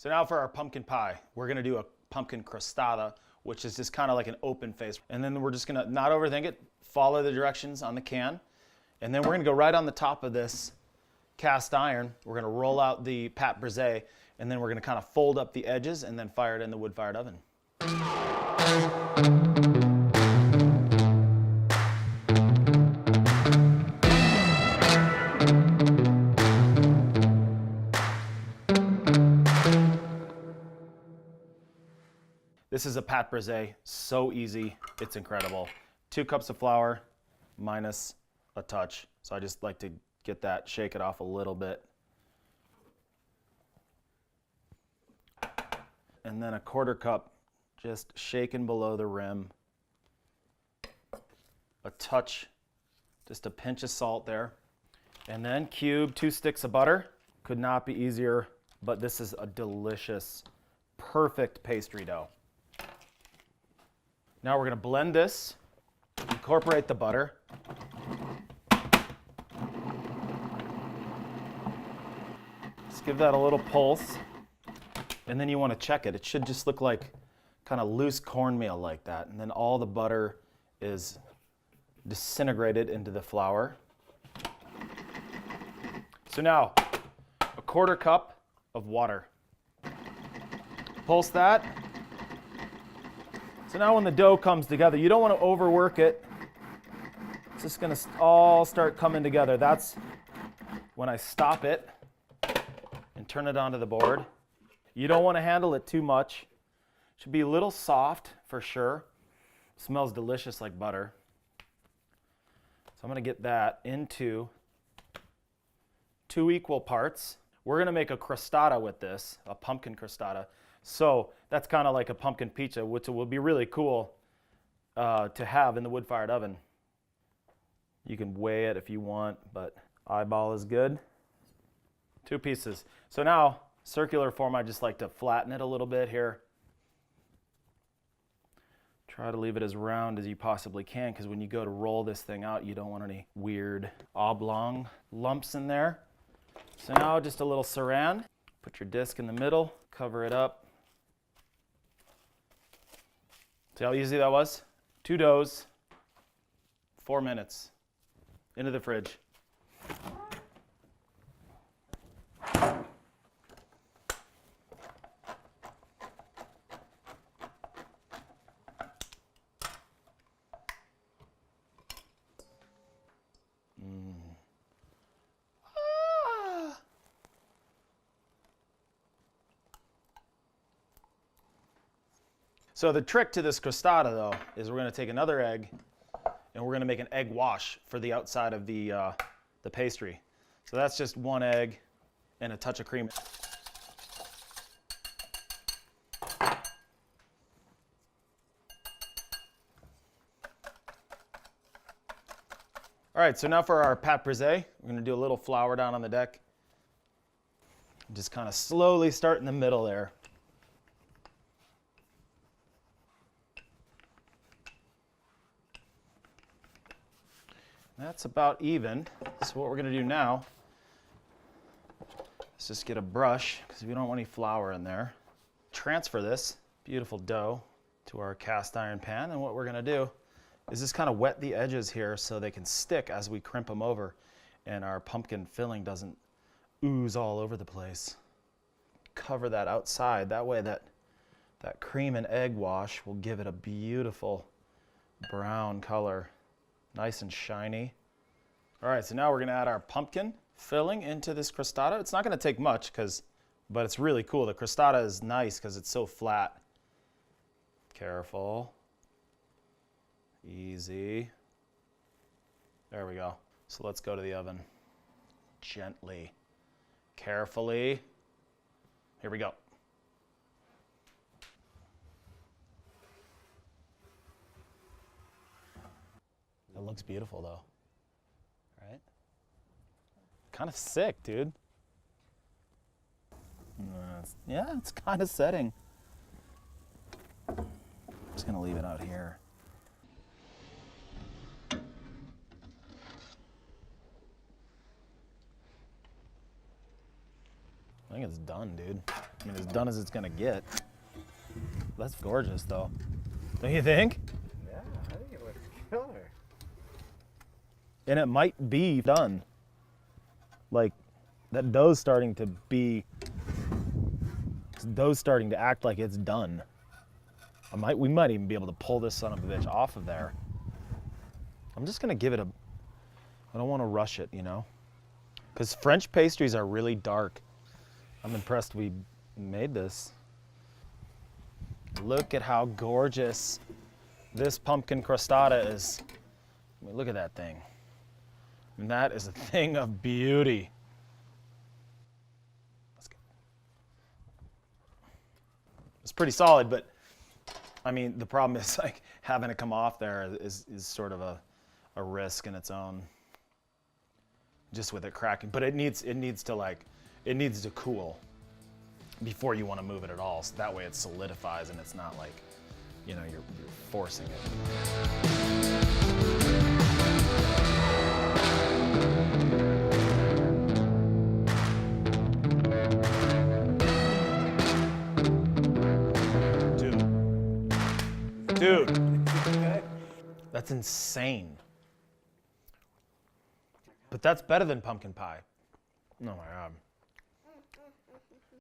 So now for our pumpkin pie, we're gonna do a pumpkin crostata, which is just kind of like an open face. And then we're just gonna not overthink it, follow the directions on the can. And then we're gonna go right on the top of this cast iron. We're gonna roll out the pâte brisée, and then we're gonna kind of fold up the edges and then fire it in the wood-fired oven. This is a pâte brisée, so easy, it's incredible. 2 cups of flour minus a touch. So I just like to get that, shake it off a little bit. And then a 1/4 cup, just shaken below the rim. A touch, just a pinch of salt there. And then cube 2 sticks of butter. Could not be easier, but this is a delicious, perfect pastry dough. Now we're gonna blend this, incorporate the butter. Just give that a little pulse, and then you wanna check it. It should just look like kind of loose cornmeal like that, and then all the butter is disintegrated into the flour. So now, a 1/4 cup of water. Pulse that. So now when the dough comes together, you don't want to overwork it. It's just going to all start coming together. That's when I stop it and turn it onto the board. You don't want to handle it too much. It should be a little soft for sure. It smells delicious like butter. So I'm going to get that into 2 equal parts. We're going to make a crostata with this, a pumpkin crostata. So that's kind of like a pumpkin pizza, which will be really cool to have in the wood-fired oven. You can weigh it if you want, but eyeball is good. 2 pieces. So now, circular form, I just like to flatten it a little bit here. Try to leave it as round as you possibly can, because when you go to roll this thing out, you don't want any weird oblong lumps in there. So now just a little saran. Put your disc in the middle, cover it up. See how easy that was? 2 doughs, 4 minutes, into the fridge. So the trick to this crostata, though, is we're going to take another egg and we're going to make an egg wash for the outside of the pastry. So that's just 1 egg and a touch of cream. All right, so now for our pâte brisée, we're going to do a little flour down on the deck. Just kind of slowly start in the middle there. That's about even. So what we're going to do now is just get a brush, because we don't want any flour in there. Transfer this beautiful dough to our cast iron pan, and what we're going to do is just kind of wet the edges here so they can stick as we crimp them over and our pumpkin filling doesn't ooze all over the place. Cover that outside. That way that cream and egg wash will give it a beautiful brown color. Nice and shiny. All right, so now we're gonna add our pumpkin filling into this crostata. It's not gonna take much, but it's really cool. The crostata is nice because it's so flat. Careful. Easy. There we go. So let's go to the oven. Gently. Carefully. Here we go. It looks beautiful though, right? Kind of sick, dude. Yeah, it's kind of setting. I'm just gonna leave it out here. I think it's done, dude. I mean, as done as it's gonna get. That's gorgeous though. Don't you think? Yeah, I think it looks killer. And it might be done. Like, that dough's starting to be, dough's starting to act like it's done. We might even be able to pull this son of a bitch off of there. I'm just gonna give it I don't wanna rush it, you know? Because French pastries are really dark. I'm impressed we made this. Look at how gorgeous this pumpkin crostata is. I mean, look at that thing. And that is a thing of beauty. Let's go. It's pretty solid, but I mean, the problem is like having it come off there is sort of a risk in its own, just with it cracking. But it needs to cool before you want to move it at all. So that way it solidifies and it's not like, you know, you're forcing it. Dude, that's insane. But that's better than pumpkin pie. Oh my God.